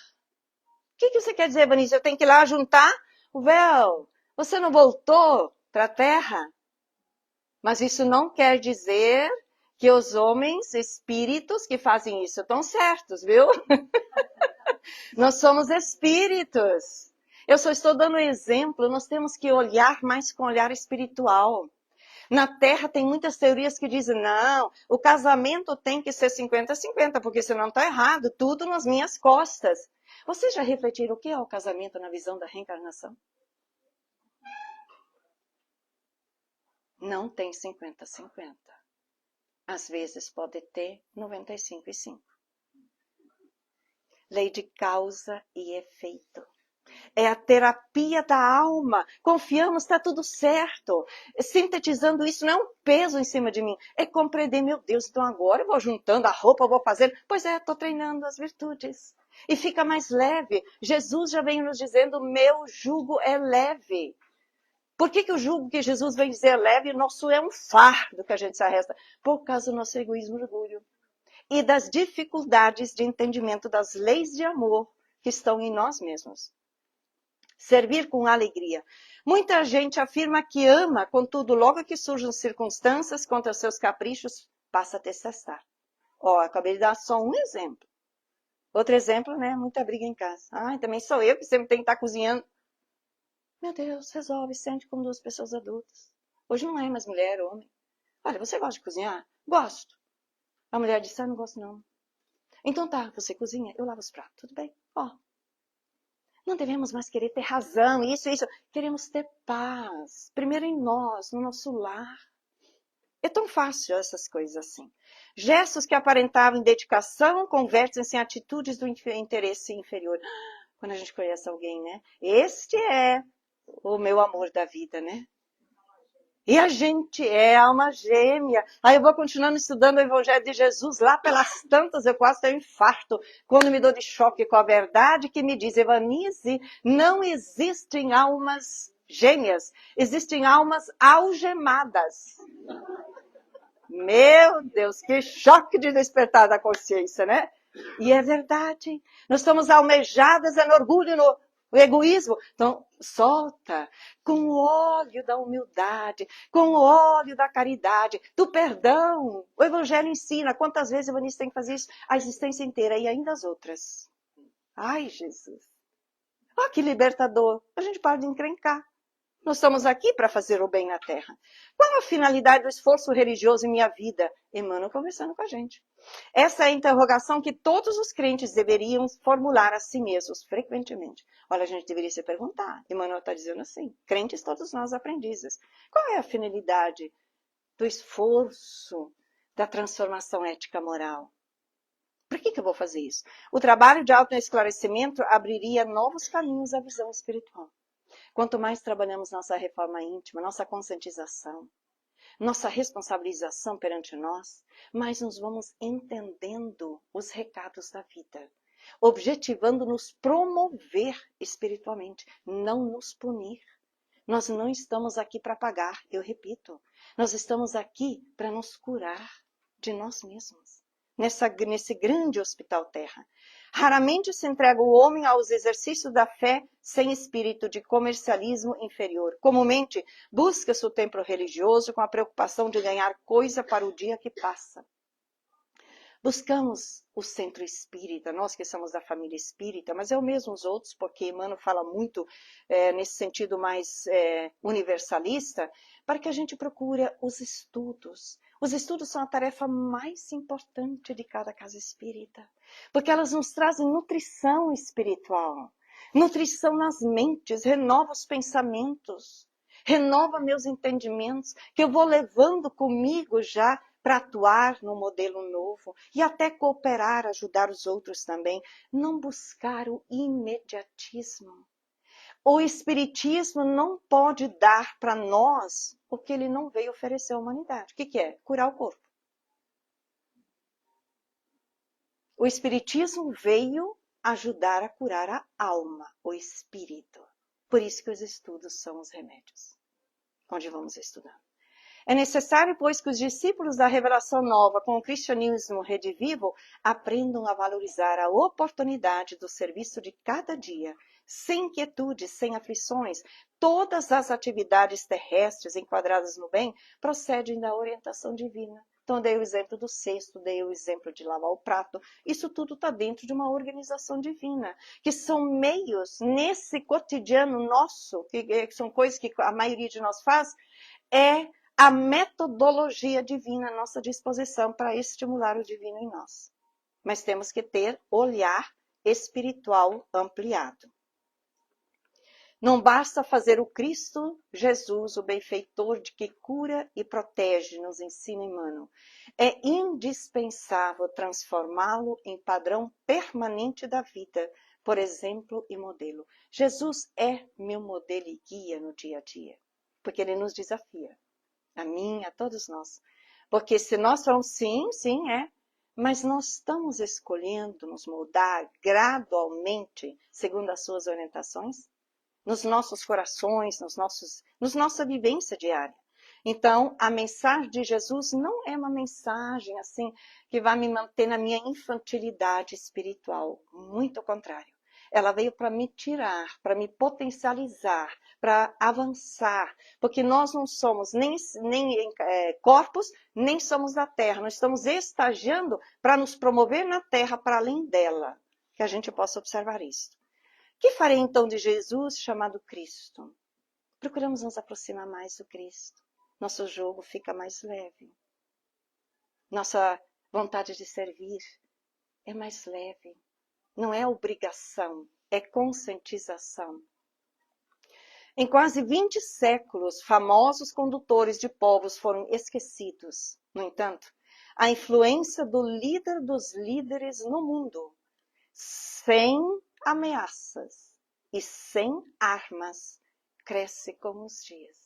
que você quer dizer, Vanessa? Eu tenho que ir lá juntar o véu. Você não voltou para a terra? Mas isso não quer dizer que os homens, espíritos que fazem isso estão certos, viu? Nós somos espíritos. Eu só estou dando um exemplo, nós temos que olhar mais com olhar espiritual. Na Terra tem muitas teorias que dizem, não, o casamento tem que ser 50-50, porque senão está errado, tudo nas minhas costas. Vocês já refletiram o que é o casamento na visão da reencarnação? Não tem 50-50. Às vezes pode ter 95-5. Lei de causa e efeito. É a terapia da alma. Confiamos, está tudo certo. Sintetizando isso, não é um peso em cima de mim. É compreender, meu Deus, então agora eu vou juntando a roupa, eu vou fazendo. Pois é, estou treinando as virtudes. E fica mais leve. Jesus já vem nos dizendo, meu jugo é leve. Por que o jugo que Jesus vem dizer é leve? O nosso é um fardo que a gente se arrasta. Por causa do nosso egoísmo e orgulho. E das dificuldades de entendimento das leis de amor que estão em nós mesmos. Servir com alegria. Muita gente afirma que ama, contudo, logo que surgem circunstâncias contra seus caprichos, passa a detestar. Ó, acabei de dar só um exemplo. Outro exemplo, né? Muita briga em casa. Ai, também sou eu que sempre tenho que estar cozinhando. Meu Deus, resolve, sente como duas pessoas adultas. Hoje não é mais mulher, homem. Olha, você gosta de cozinhar? Gosto. A mulher disse, não gosto não. Então tá, você cozinha, eu lavo os pratos, tudo bem? Ó, não devemos mais querer ter razão, isso. Queremos ter paz. Primeiro em nós, no nosso lar. É tão fácil essas coisas assim. Gestos que aparentavam dedicação convertem-se em atitudes do interesse inferior. Quando a gente conhece alguém, né? Este é o meu amor da vida, né? E a gente é alma gêmea. Aí eu vou continuando estudando o Evangelho de Jesus. Lá pelas tantas eu quase tenho infarto. Quando me dou de choque com a verdade que me diz, Evanice, não existem almas gêmeas. Existem almas algemadas. Meu Deus, que choque de despertar da consciência, né? E é verdade. Nós estamos almejadas no orgulho, no egoísmo. Então, solta com o óleo da humildade, com o óleo da caridade, do perdão. O Evangelho ensina. Quantas vezes o Evangelho tem que fazer isso? A existência inteira e ainda as outras. Ai, Jesus. Olha que libertador. A gente para de encrencar. Nós estamos aqui para fazer o bem na Terra. Qual a finalidade do esforço religioso em minha vida? Emmanuel conversando com a gente. Essa é a interrogação que todos os crentes deveriam formular a si mesmos, frequentemente. Olha, a gente deveria se perguntar. Emmanuel está dizendo assim, crentes todos nós aprendizes. Qual é a finalidade do esforço da transformação ética moral? Por que eu vou fazer isso? O trabalho de autoesclarecimento abriria novos caminhos à visão espiritual. Quanto mais trabalhamos nossa reforma íntima, nossa conscientização, nossa responsabilização perante nós, mais nos vamos entendendo os recados da vida, objetivando nos promover espiritualmente, não nos punir. Nós não estamos aqui para pagar, eu repito, nós estamos aqui para nos curar de nós mesmos. Nesse grande hospital terra. Raramente se entrega o homem aos exercícios da fé sem espírito de comercialismo inferior. Comumente, busca-se o templo religioso com a preocupação de ganhar coisa para o dia que passa. Buscamos o centro espírita, nós que somos da família espírita, mas é o mesmo os outros, porque Emmanuel fala muito nesse sentido mais universalista, para que a gente procure os estudos. Os estudos são a tarefa mais importante de cada casa espírita, porque elas nos trazem nutrição espiritual, nutrição nas mentes, renova os pensamentos, renova meus entendimentos, que eu vou levando comigo já para atuar num modelo novo e até cooperar, ajudar os outros também. Não buscar o imediatismo. O Espiritismo não pode dar para nós o que ele não veio oferecer à humanidade. O que é? Curar o corpo. O Espiritismo veio ajudar a curar a alma, o espírito. Por isso que os estudos são os remédios, onde vamos estudando. É necessário, pois, que os discípulos da revelação nova com o cristianismo redivivo aprendam a valorizar a oportunidade do serviço de cada dia, sem inquietudes, sem aflições. Todas as atividades terrestres enquadradas no bem procedem da orientação divina. Então, dei o exemplo do cesto, dei o exemplo de lavar o prato. Isso tudo está dentro de uma organização divina, que são meios nesse cotidiano nosso, que são coisas que a maioria de nós faz, é a metodologia divina à nossa disposição para estimular o divino em nós. Mas temos que ter olhar espiritual ampliado. Não basta fazer o Cristo Jesus, o benfeitor de que cura e protege, nos ensina Emmanuel. É indispensável transformá-lo em padrão permanente da vida, por exemplo e modelo. Jesus é meu modelo e guia no dia a dia, porque ele nos desafia. A mim, a todos nós. Porque se nós falamos sim, mas nós estamos escolhendo nos moldar gradualmente, segundo as suas orientações, nos nossos corações, nos nossa vivência diária. Então, a mensagem de Jesus não é uma mensagem assim que vai me manter na minha infantilidade espiritual. Muito ao contrário. Ela veio para me tirar, para me potencializar, para avançar, porque nós não somos nem corpos, nem somos da terra. Nós estamos estagiando para nos promover na terra para além dela, que a gente possa observar isso. Que farei então de Jesus chamado Cristo? Procuramos nos aproximar mais do Cristo. Nosso jogo fica mais leve. Nossa vontade de servir é mais leve. Não é obrigação, é conscientização. Em quase 20 séculos, famosos condutores de povos foram esquecidos. No entanto, a influência do líder dos líderes no mundo, sem ameaças e sem armas, cresce com os dias.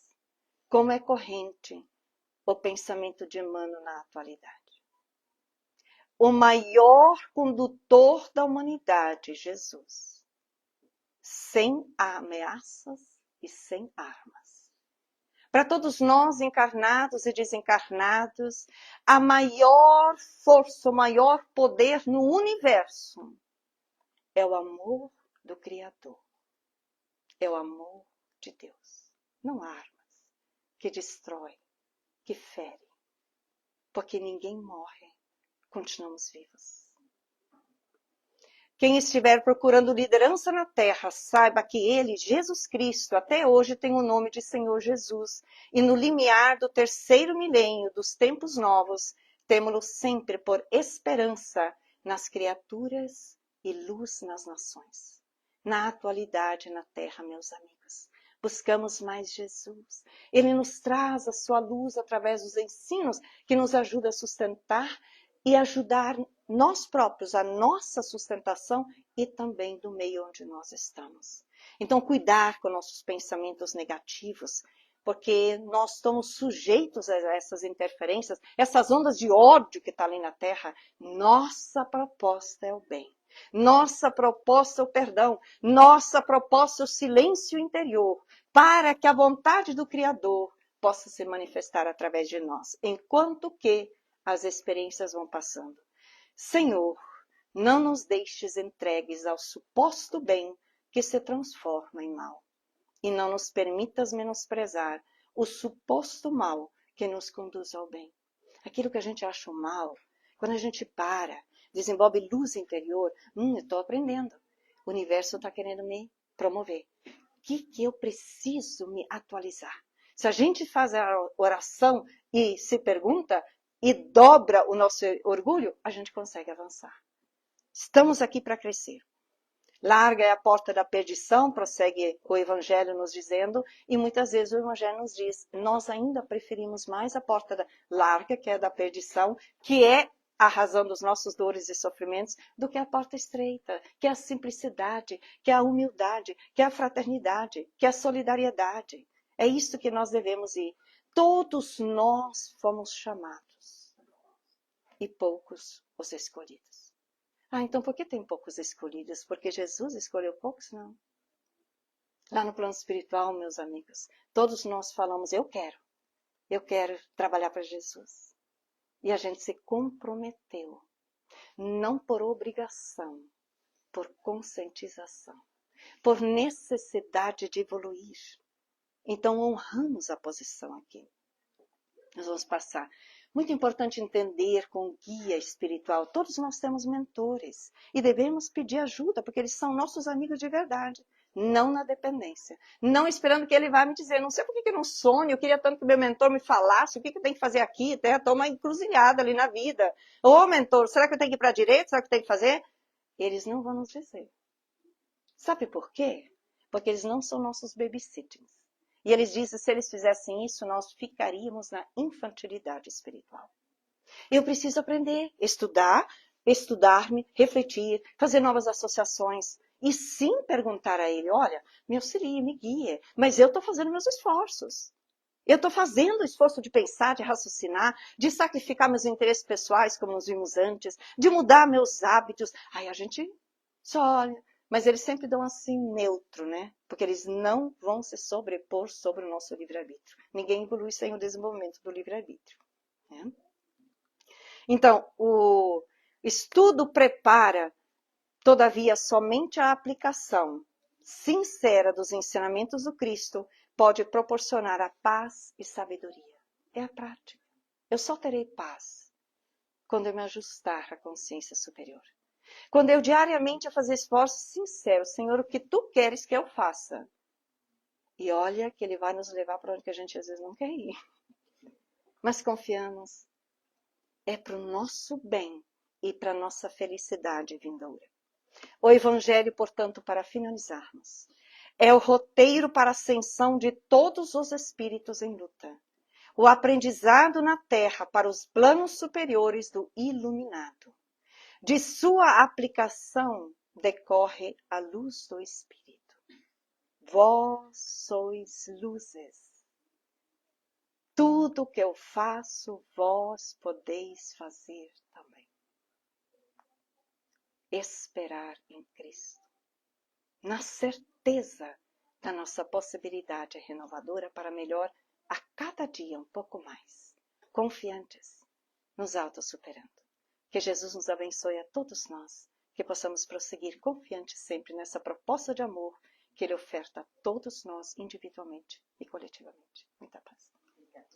Como é corrente o pensamento de Emmanuel na atualidade. O maior condutor da humanidade, Jesus, sem ameaças e sem armas. Para todos nós, encarnados e desencarnados, a maior força, o maior poder no universo é o amor do Criador. É o amor de Deus. Não armas que destroem, que ferem. Porque ninguém morre. Continuamos vivos. Quem estiver procurando liderança na terra, saiba que ele, Jesus Cristo, até hoje tem o nome de Senhor Jesus. E no limiar do 3º milênio dos tempos novos, temo-lo sempre por esperança nas criaturas e luz nas nações. Na atualidade na terra, meus amigos, buscamos mais Jesus. Ele nos traz a sua luz através dos ensinos que nos ajuda a sustentar e ajudar nós próprios, a nossa sustentação e também do meio onde nós estamos. Então, cuidar com nossos pensamentos negativos, porque nós estamos sujeitos a essas interferências, essas ondas de ódio que está ali na Terra. Nossa proposta é o bem. Nossa proposta é o perdão. Nossa proposta é o silêncio interior, para que a vontade do Criador possa se manifestar através de nós, enquanto que as experiências vão passando. Senhor, não nos deixes entregues ao suposto bem que se transforma em mal. E não nos permitas menosprezar o suposto mal que nos conduz ao bem. Aquilo que a gente acha um mal, quando a gente para, desenvolve luz interior, eu estou aprendendo. O universo está querendo me promover. O que eu preciso me atualizar? Se a gente faz a oração e se pergunta, e dobra o nosso orgulho, a gente consegue avançar. Estamos aqui para crescer. Larga é a porta da perdição, prossegue o Evangelho nos dizendo, e muitas vezes o Evangelho nos diz, nós ainda preferimos mais a porta larga, que é da perdição, que é a razão dos nossos dores e sofrimentos, do que a porta estreita, que é a simplicidade, que é a humildade, que é a fraternidade, que é a solidariedade. É isso que nós devemos ir. Todos nós fomos chamados. E poucos os escolhidos. Então por que tem poucos escolhidos? Porque Jesus escolheu poucos? Não. Lá no plano espiritual, meus amigos, todos nós falamos, eu quero. eu quero trabalhar para Jesus. E a gente se comprometeu, não por obrigação, por conscientização, por necessidade de evoluir. Então honramos a posição aqui. Nós vamos passar. Muito importante entender com o guia espiritual. Todos nós temos mentores e devemos pedir ajuda, porque eles são nossos amigos de verdade. Não na dependência. Não esperando que ele vá me dizer, não sei por que eu não sonho, eu queria tanto que meu mentor me falasse, o que eu tenho que fazer aqui, estou uma encruzilhada ali na vida. Ô mentor, será que eu tenho que ir para a direita? Será que eu tenho que fazer? Eles não vão nos dizer. Sabe por quê? Porque eles não são nossos babysittings. E eles dizem que se eles fizessem isso, nós ficaríamos na infantilidade espiritual. Eu preciso aprender, estudar-me, refletir, fazer novas associações. E sim perguntar a ele, olha, me auxilie, me guie, mas eu estou fazendo meus esforços. Eu estou fazendo o esforço de pensar, de raciocinar, de sacrificar meus interesses pessoais, como nós vimos antes, de mudar meus hábitos. Aí a gente só olha. Mas eles sempre dão assim neutro, né? Porque eles não vão se sobrepor sobre o nosso livre-arbítrio. Ninguém evolui sem o desenvolvimento do livre-arbítrio. Né? Então, o estudo prepara, todavia, somente a aplicação sincera dos ensinamentos do Cristo pode proporcionar a paz e sabedoria. É a prática. Eu só terei paz quando eu me ajustar à consciência superior. Quando eu diariamente a fazer esforços sinceros, Senhor, o que Tu queres que eu faça? E olha que Ele vai nos levar para onde que a gente às vezes não quer ir. Mas confiamos. É para o nosso bem e para a nossa felicidade vindoura. O Evangelho, portanto, para finalizarmos, é o roteiro para a ascensão de todos os espíritos em luta. O aprendizado na Terra para os planos superiores do iluminado. De sua aplicação decorre a luz do Espírito. Vós sois luzes. Tudo que eu faço, vós podeis fazer também. Esperar em Cristo. Na certeza da nossa possibilidade renovadora para melhor a cada dia um pouco mais. Confiantes, nos auto-superando. Que Jesus nos abençoe a todos nós, que possamos prosseguir confiantes sempre nessa proposta de amor que Ele oferta a todos nós individualmente e coletivamente. Muita paz.